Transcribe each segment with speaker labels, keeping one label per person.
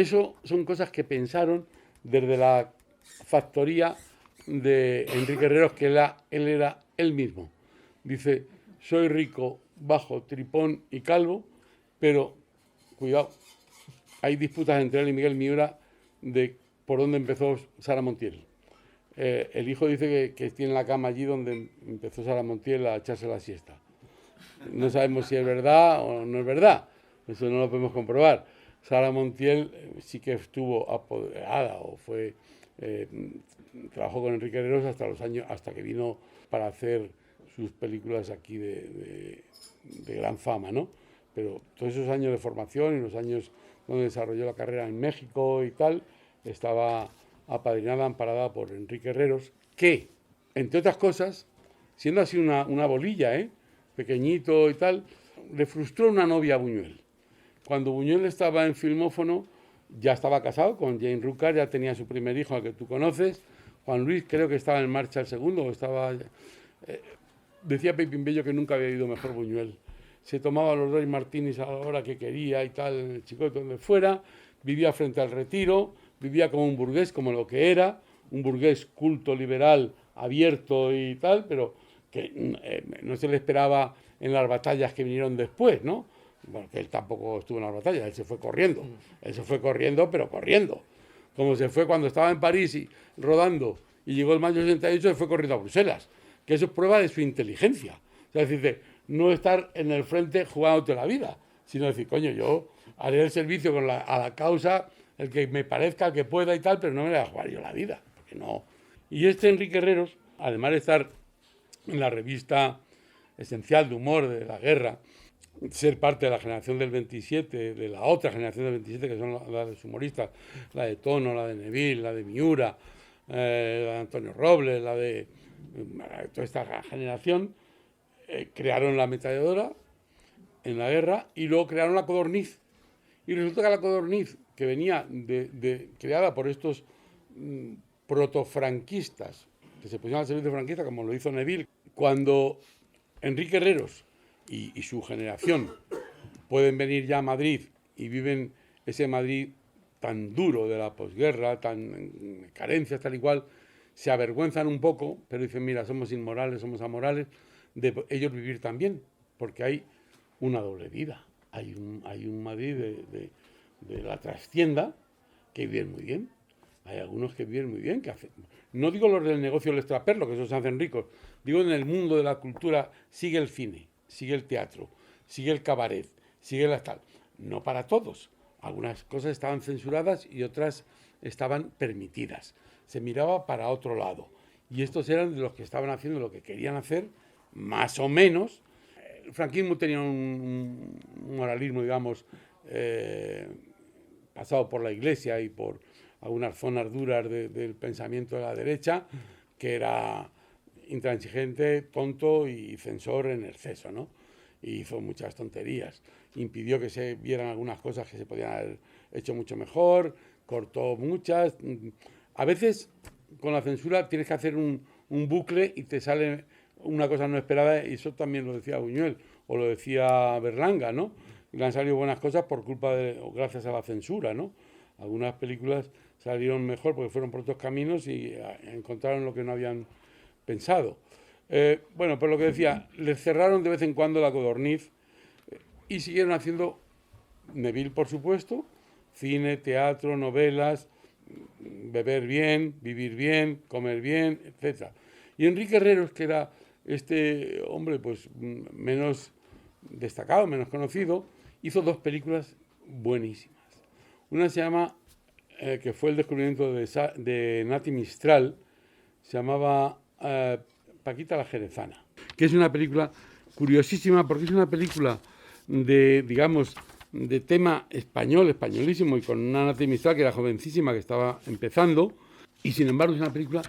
Speaker 1: eso son cosas que pensaron desde la factoría de Enrique Herreros, que él era él mismo. Dice, soy rico, bajo, tripón y calvo, pero, cuidado, hay disputas entre él y Miguel Miura de por dónde empezó Sara Montiel. El hijo dice que tiene la cama allí donde empezó Sara Montiel a echarse la siesta. No sabemos si es verdad o no es verdad, eso no lo podemos comprobar. Sara Montiel sí que estuvo apoderada o trabajó con Enrique Herreros hasta que vino para hacer sus películas aquí de gran fama, ¿no? Pero todos esos años de formación y los años donde desarrolló la carrera en México y tal, estaba apadrinada, amparada por Enrique Herreros, que, entre otras cosas, siendo así una bolilla, pequeñito y tal, le frustró una novia a Buñuel. Cuando Buñuel estaba en Filmófono, ya estaba casado con Jane Rucard, ya tenía su primer hijo, al que tú conoces. Juan Luis creo que estaba en marcha el segundo, decía Pepín Bello que nunca había ido mejor Buñuel. Se tomaba los dos martinis a la hora que quería y tal, en el Chicote, donde fuera, vivía frente al Retiro, vivía como un burgués, como lo que era, un burgués culto, liberal, abierto y tal, pero que no se le esperaba en las batallas que vinieron después, ¿no? Bueno, que él tampoco estuvo en las batallas, él se fue corriendo, pero corriendo. Como se fue cuando estaba en París rodando y llegó el mayo 68, se fue corriendo a Bruselas, que eso es prueba de su inteligencia. O sea, es decir, no estar en el frente jugándote la vida, sino decir, coño, yo haré el servicio a la causa, el que me parezca, el que pueda y tal, pero no me voy a jugar yo la vida, porque no. Y Enrique Herreros, además de estar en la revista esencial de humor de la guerra, ser parte de la generación del 27, de la otra generación del 27, que son la de los humoristas, la de Tono, la de Neville, la de Miura, la de Antonio Robles, la de toda esta generación, crearon la ametralladora en la guerra y luego crearon la codorniz. Y resulta que la codorniz, que venía creada por estos protofranquistas, que se pusieron al servicio franquista, como lo hizo Neville, cuando Enrique Herreros y su generación pueden venir ya a Madrid y viven ese Madrid tan duro de la posguerra, tan carencias, tal y cual, se avergüenzan un poco, pero dicen, mira, somos inmorales, somos amorales, de ellos vivir también, porque hay una doble vida. Hay un Madrid de la trastienda que viven muy bien. Hay algunos que viven muy bien, que hacen. No digo los del negocio del extraperlo, que esos se hacen ricos. Digo, en el mundo de la cultura sigue el cine, sigue el teatro, sigue el cabaret, sigue la tal. No para todos. Algunas cosas estaban censuradas y otras estaban permitidas. Se miraba para otro lado. Y estos eran de los que estaban haciendo lo que querían hacer, más o menos. El franquismo tenía un moralismo, digamos, pasado por la Iglesia y por algunas zonas duras del pensamiento de la derecha, que era intransigente, tonto y censor en exceso, ¿no? Y hizo muchas tonterías. Impidió que se vieran algunas cosas que se podían haber hecho mucho mejor, cortó muchas. A veces, con la censura, tienes que hacer un bucle y te sale una cosa no esperada, y eso también lo decía Buñuel, o lo decía Berlanga, ¿no? Y le han salido buenas cosas por culpa o gracias a la censura, ¿no? Algunas películas salieron mejor porque fueron por otros caminos y encontraron lo que no habían pensado. Bueno, pues lo que decía, les cerraron de vez en cuando la codorniz y siguieron haciendo Neville, por supuesto, cine, teatro, novelas, beber bien, vivir bien, comer bien, etc. Y Enrique Herreros, que era este hombre pues menos destacado, menos conocido, hizo dos películas buenísimas. Una se llama, que fue el descubrimiento de Nati Mistral, se llamaba Paquita la Jerezana, que es una película curiosísima porque es una película digamos, de tema español, españolísimo, y con una Nati Mistral que era jovencísima, que estaba empezando, y sin embargo es una película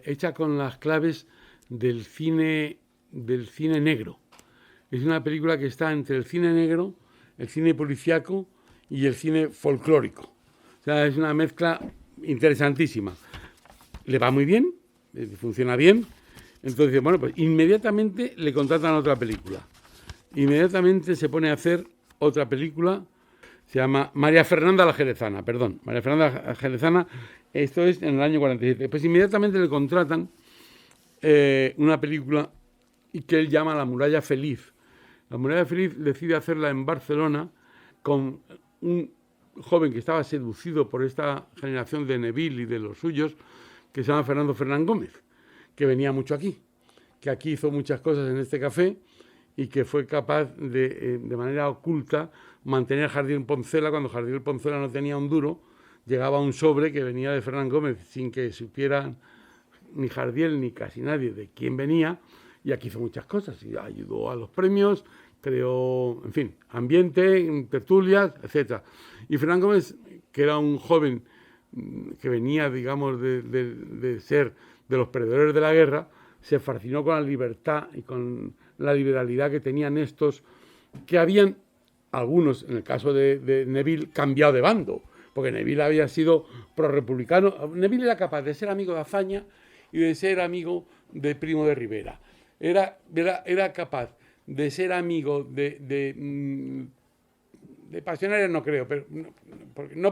Speaker 1: hecha con las claves del cine negro. Es una película que está entre el cine negro, el cine policíaco y el cine folclórico. O sea, es una mezcla interesantísima. Le va muy bien, funciona bien. Entonces, bueno, pues inmediatamente le contratan otra película. Inmediatamente se pone a hacer otra película. Se llama María Fernanda la Jerezana, perdón. María Fernanda la Jerezana, esto es en el año 47. Pues inmediatamente le contratan una película que él llama La Muralla Feliz. La Muralla Feliz decide hacerla en Barcelona con un joven que estaba seducido por esta generación de Neville y de los suyos, que se llama Fernando Fernán Gómez, que venía mucho aquí, que aquí hizo muchas cosas en este café y que fue capaz de manera oculta mantener a Jardiel Poncela. Cuando Jardiel Poncela no tenía un duro, llegaba un sobre que venía de Fernán Gómez sin que supieran ni Jardiel ni casi nadie de quién venía, y aquí hizo muchas cosas, y ayudó a los premios, creó, en fin, ambiente, tertulias, etc. Y Fernán Gómez, que era un joven que venía, digamos, de ser de los perdedores de la guerra, se fascinó con la libertad y con la liberalidad que tenían estos, que habían, algunos, en el caso de Neville, cambiado de bando, porque Neville había sido prorrepublicano. Neville era capaz de ser amigo de Azaña y de ser amigo de Primo de Rivera. Era capaz de ser amigo de Pasionarios, no creo, pero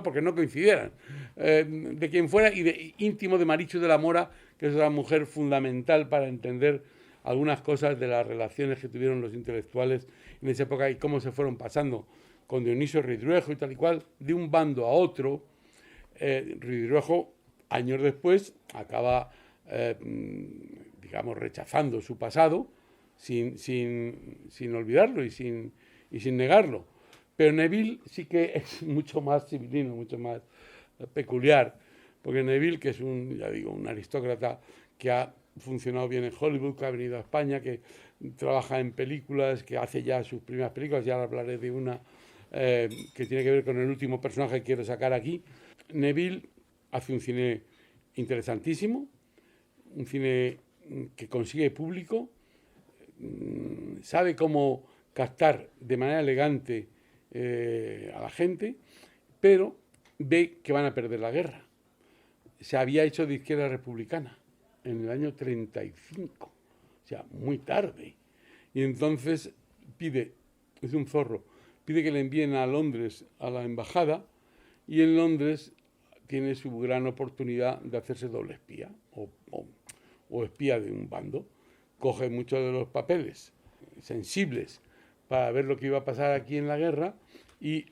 Speaker 1: porque no coincidieran, de quien fuera, y de íntimo de Marichu de la Mora, que es una mujer fundamental para entender algunas cosas de las relaciones que tuvieron los intelectuales en esa época y cómo se fueron pasando con Dionisio Ridruejo y tal y cual, de un bando a otro. Ridruejo, años después, acaba, digamos, rechazando su pasado sin olvidarlo y sin negarlo. Pero Neville sí que es mucho más civilino, mucho más peculiar, porque Neville, que es un aristócrata que ha funcionado bien en Hollywood, que ha venido a España, que trabaja en películas, que hace ya sus primeras películas, ya hablaré de una que tiene que ver con el último personaje que quiero sacar aquí. Neville hace un cine interesantísimo, un cine que consigue público, sabe cómo captar de manera elegante a la gente, pero ve que van a perder la guerra. Se había hecho de izquierda republicana en el año 35, o sea, muy tarde. Y entonces es un zorro, pide que le envíen a Londres a la embajada, y en Londres tiene su gran oportunidad de hacerse doble espía o espía de un bando. Coge muchos de los papeles sensibles para ver lo que iba a pasar aquí en la guerra y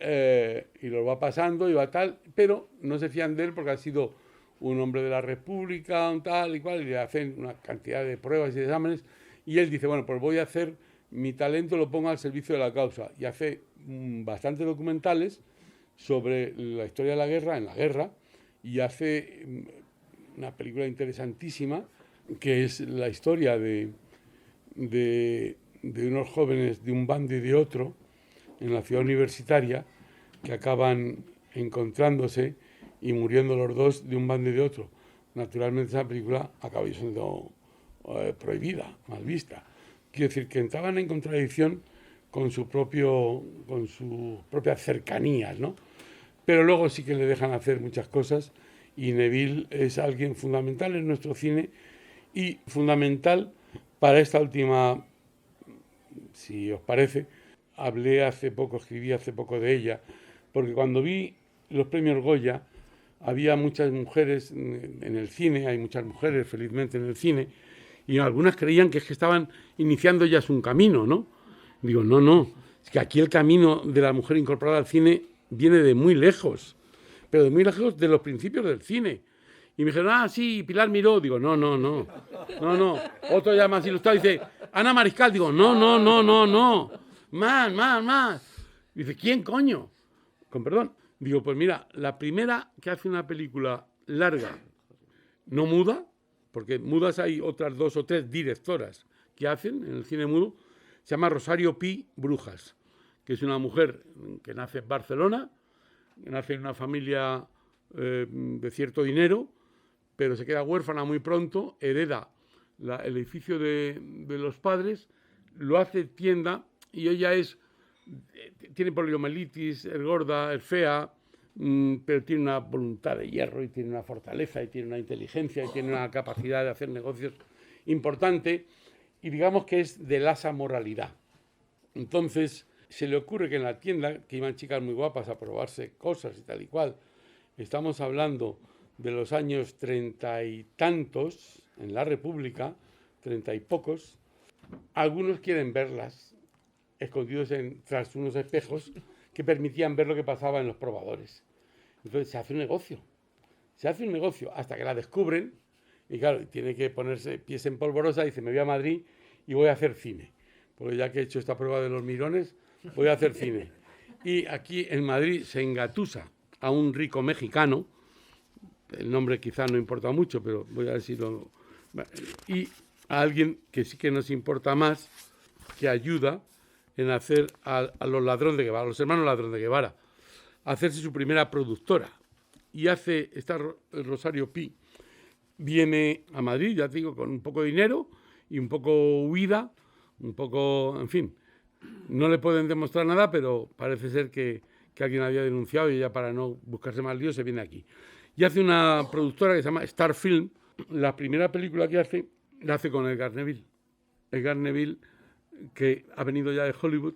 Speaker 1: lo va pasando y va tal, pero no se fían de él porque ha sido un hombre de la República, un tal y cual, y le hacen una cantidad de pruebas y de exámenes, y él dice, bueno, pues voy a hacer mi talento, lo pongo al servicio de la causa, y hace bastantes documentales sobre la historia de la guerra, en la guerra, y hace una película interesantísima que es la historia de unos jóvenes de un bando y de otro en la ciudad universitaria que acaban encontrándose y muriendo los dos de un bando y de otro. Naturalmente esa película acabó siendo prohibida, mal vista. Quiero decir que entraban en contradicción con sus propias cercanías, ¿no? Pero luego sí que le dejan hacer muchas cosas, y Neville es alguien fundamental en nuestro cine y fundamental para esta última, si os parece, escribí hace poco de ella, porque cuando vi los premios Goya había muchas mujeres en el cine, hay muchas mujeres felizmente en el cine, y algunas creían que es que estaban iniciando ya un camino, ¿no? Digo, no, es que aquí el camino de la mujer incorporada al cine viene de muy lejos, pero de muy lejos de los principios del cine. Y me dijeron, sí, Pilar Miró. Digo, no. Otro ya más ilustrado dice, Ana Mariscal. Digo, no. Más. Dice, ¿quién coño? Con perdón. Digo, pues mira, la primera que hace una película larga, no muda, porque mudas hay otras 2 o 3 directoras que hacen en el cine mudo, se llama Rosario Pi Brujas, que es una mujer que nace en Barcelona, que nace en una familia de cierto dinero, pero se queda huérfana muy pronto, hereda el edificio de los padres, lo hace tienda, y ella tiene poliomielitis, es gorda, es fea, pero tiene una voluntad de hierro, y tiene una fortaleza, y tiene una inteligencia, y tiene una capacidad de hacer negocios importante, y digamos que es de lasa moralidad. Entonces, se le ocurre que en la tienda, que iban chicas muy guapas a probarse cosas y tal y cual, estamos hablando de los años 30 y tantos, en la República, 30 y pocos, algunos quieren verlas escondidos tras unos espejos que permitían ver lo que pasaba en los probadores. Entonces se hace un negocio. Se hace un negocio hasta que la descubren y claro, tiene que ponerse pies en polvorosa y dice, me voy a Madrid y voy a hacer cine. Porque ya que he hecho esta prueba de los mirones, voy a hacer cine. Y aquí en Madrid se engatusa a un rico mexicano, el nombre quizá no importa mucho, pero voy a decirlo, y a alguien que sí que nos importa más, que ayuda en hacer a los Ladrón de Guevara, a los hermanos Ladrón de Guevara, a hacerse su primera productora. Y hace, esta Rosario Pi, viene a Madrid, ya te digo, con un poco de dinero y un poco huida, un poco, en fin, no le pueden demostrar nada, pero parece ser que alguien había denunciado y ella, para no buscarse más lío, se viene aquí. Y hace una productora que se llama Star Film. La primera película que hace, la hace con Edgar Neville. Edgar Neville, que ha venido ya de Hollywood,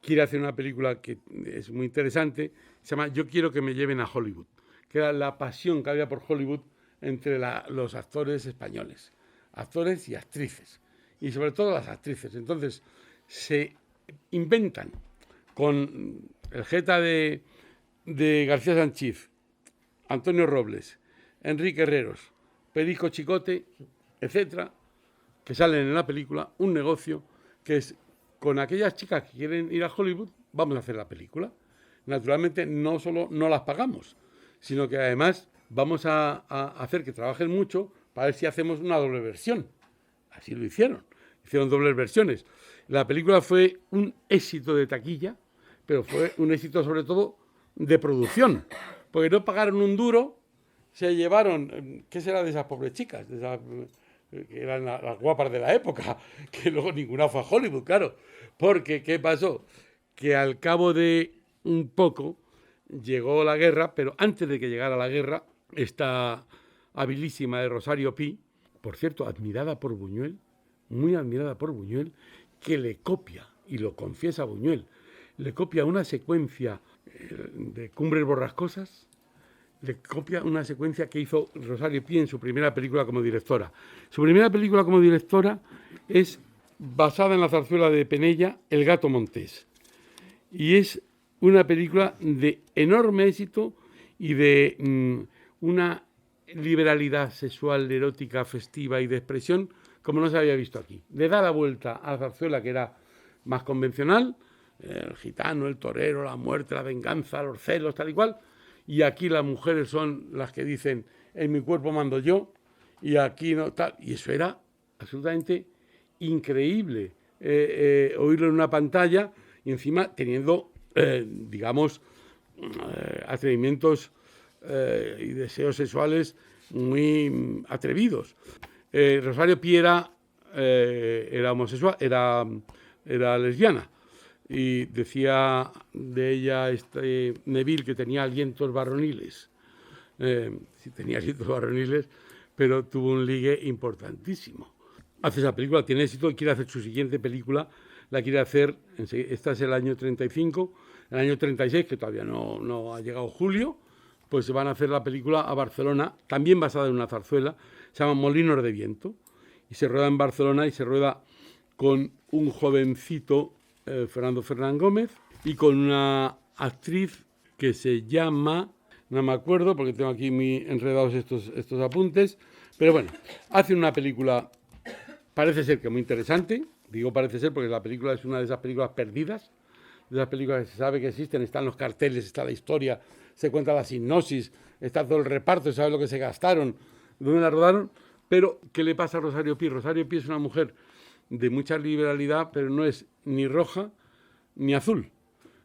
Speaker 1: quiere hacer una película que es muy interesante, se llama Yo quiero que me lleven a Hollywood, que era la pasión que había por Hollywood entre los actores españoles, actores y actrices, y sobre todo las actrices. Entonces se inventan con el jeta de García Sanchís, Antonio Robles, Enrique Herreros, Perico Chicote, etcétera, que salen en la película, un negocio que es con aquellas chicas que quieren ir a Hollywood, vamos a hacer la película. Naturalmente no solo no las pagamos, sino que además vamos a hacer que trabajen mucho para ver si hacemos una doble versión. Así lo hicieron dobles versiones. La película fue un éxito de taquilla, pero fue un éxito sobre todo de producción, porque no pagaron un duro, se llevaron, ¿qué será de esas pobres chicas? De esas, que eran las guapas de la época, que luego ninguna fue a Hollywood, claro, porque ¿qué pasó? Que al cabo de un poco llegó la guerra, pero antes de que llegara la guerra, esta habilísima de Rosario Pi, por cierto, admirada por Buñuel, muy admirada por Buñuel, que le copia, y lo confiesa Buñuel, le copia una secuencia de Cumbres Borrascosas, le copia una secuencia que hizo Rosario Pi en su primera película como directora. Su primera película como directora es basada en la zarzuela de Penella, El gato montés. Y es una película de enorme éxito y de una liberalidad sexual, erótica, festiva y de expresión como no se había visto aquí. Le da la vuelta a la zarzuela, que era más convencional, el gitano, el torero, la muerte, la venganza, los celos, tal y cual, y aquí las mujeres son las que dicen, en mi cuerpo mando yo, y aquí no tal, y eso era absolutamente increíble, oírlo en una pantalla, y encima teniendo, digamos, atrevimientos y deseos sexuales muy atrevidos. Rosario Pi era homosexual, era lesbiana, y decía de ella Neville que tenía alientos varoniles. Sí, tenía alientos varoniles, pero tuvo un ligue importantísimo. Hace esa película, tiene éxito y quiere hacer su siguiente película, la quiere hacer, esta es el año 35, el año 36, que todavía no ha llegado julio, pues se van a hacer la película a Barcelona, también basada en una zarzuela, se llama Molinos de Viento, y se rueda en Barcelona y se rueda con un jovencito, Fernando Fernán Gómez, y con una actriz que se llama, no me acuerdo porque tengo aquí muy enredados estos apuntes, pero bueno, hace una película, parece ser que muy interesante, digo parece ser porque la película es una de esas películas perdidas, de esas películas que se sabe que existen, están los carteles, está la historia, se cuenta la sinopsis, está todo el reparto, se sabe lo que se gastaron, dónde la rodaron, pero ¿qué le pasa a Rosario Pi? Rosario Pi es una mujer de mucha liberalidad, pero no es ni roja ni azul.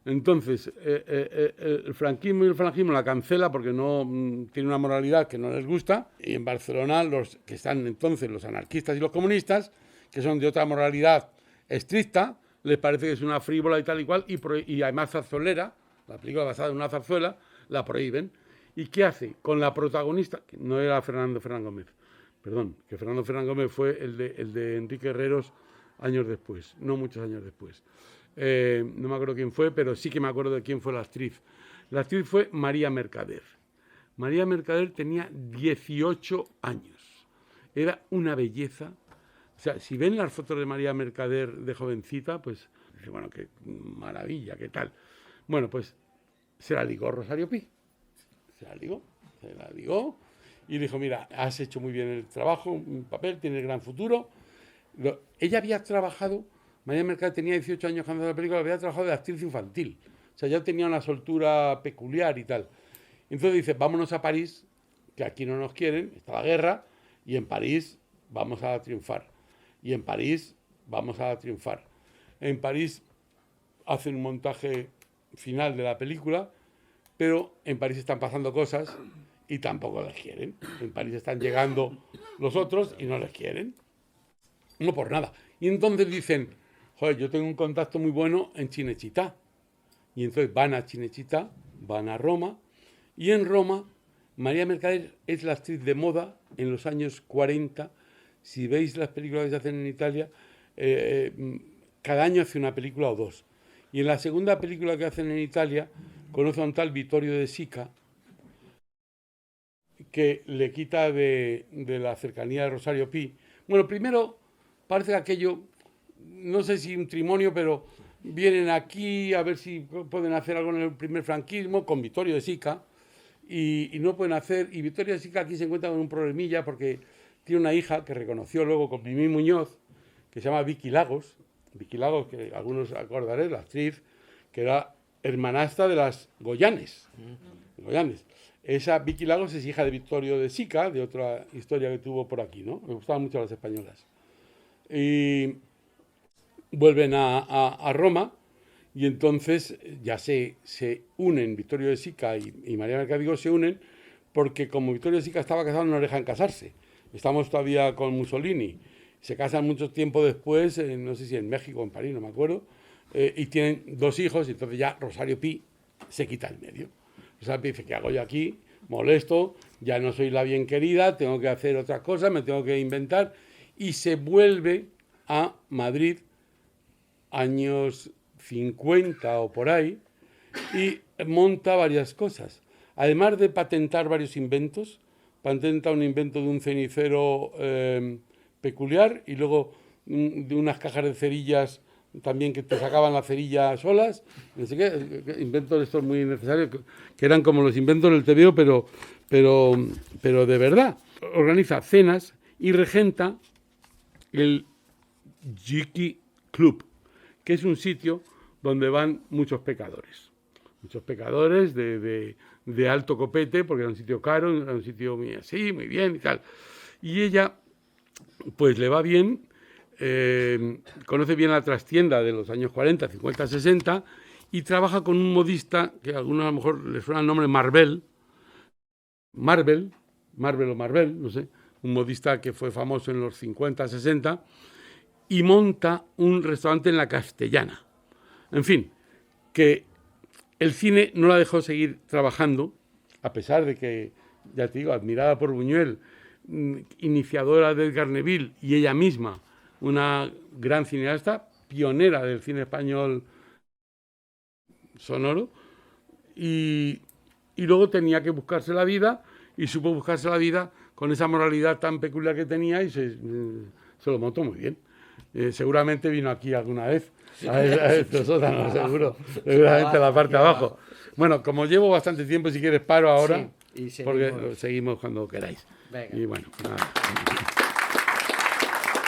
Speaker 1: Entonces, el franquismo y el falangismo la cancela porque no tiene una moralidad que no les gusta, y en Barcelona los que están entonces los anarquistas y los comunistas, que son de otra moralidad estricta, les parece que es una frívola y tal y cual, y además zarzolera, la película basada en una zarzuela, la prohíben. ¿Y qué hace? Con la protagonista, que no era Fernando Fernán Gómez, perdón, que Fernando Fernán Gómez fue el de Enrique Herreros años después, no muchos años después. no me acuerdo quién fue, pero sí que me acuerdo de quién fue la actriz. La actriz fue María Mercader. María Mercader tenía 18 años. Era una belleza. O sea, si ven las fotos de María Mercader de jovencita, pues, bueno, qué maravilla, qué tal. Bueno, pues se la ligó Rosario Pi. Se la ligó y le dijo, mira, has hecho muy bien el trabajo, un papel, tienes gran futuro. Ella había trabajado, María Mercader tenía 18 años cuando la película, había trabajado de actriz infantil. O sea, ya tenía una soltura peculiar y tal. Entonces dice, vámonos a París, que aquí no nos quieren, está la guerra, y en París vamos a triunfar. Y en París vamos a triunfar. En París hacen un montaje final de la película, pero en París están pasando cosas y tampoco les quieren. En París están llegando los otros y no les quieren. No por nada. Y entonces dicen, joder, yo tengo un contacto muy bueno en Cinecittà. Y entonces van a Cinecittà, van a Roma, y en Roma María Mercader es la actriz de moda en los años 40. Si veis las películas que se hacen en Italia, cada año hace una película o dos. Y en la segunda película que hacen en Italia, conoce a un tal Vittorio De Sica, que le quita de la cercanía de Rosario Pi. Bueno, primero parece aquello, no sé si un trimonio, pero vienen aquí a ver si pueden hacer algo en el primer franquismo con Vittorio De Sica y no pueden hacer. Y Vittorio De Sica aquí se encuentra con un problemilla porque tiene una hija que reconoció luego con Mimí Muñoz, que se llama Vicky Lagos. Vicky Lagos, que algunos acordaréis, la actriz, que era hermanastra de las Goyanes. Goyanes. Esa Vicky Lagos es hija de Vittorio De Sica, de otra historia que tuvo por aquí, ¿no? Me gustaban mucho las españolas. Y vuelven a Roma y entonces ya se unen, Vittorio De Sica y María Mercader se unen porque como Vittorio De Sica estaba casado no le dejan casarse. Estamos todavía con Mussolini. Se casan mucho tiempo después, no sé si en México o en París, no me acuerdo, y tienen 2 hijos y entonces ya Rosario Pi se quita el medio. Rosario Pi dice, ¿qué hago yo aquí? Molesto, ya no soy la bien querida, tengo que hacer otras cosas, me tengo que inventar y se vuelve a Madrid años 50 o por ahí y monta varias cosas. Además de patentar varios inventos, patenta un invento de un cenicero peculiar y luego de unas cajas de cerillas también que te sacaban la cerilla solas, no sé qué, inventos de estos muy necesarios, que eran como los inventos del TVO, pero de verdad. Organiza cenas y regenta el Jiki Club, que es un sitio donde van muchos pecadores de alto copete, porque era un sitio caro, era un sitio muy así, muy bien y tal. Y ella, pues le va bien, conoce bien la trastienda de los años 40, 50, 60 y trabaja con un modista que a algunos a lo mejor les suena el nombre Marvel, no sé, un modista que fue famoso en los 50, 60 y monta un restaurante en la Castellana. En fin, que el cine no la dejó seguir trabajando, a pesar de que, ya te digo, admirada por Buñuel, iniciadora de Edgar Neville y ella misma, una gran cineasta, pionera del cine español sonoro, y luego tenía que buscarse la vida, y supo buscarse la vida con esa moralidad tan peculiar que tenía, y se lo montó muy bien. Seguramente vino aquí alguna vez, a estos sótanos, seguramente a la parte de abajo. Bueno, como llevo bastante tiempo, si quieres paro ahora, sí, y porque seguimos cuando queráis. Venga. Y bueno, nada.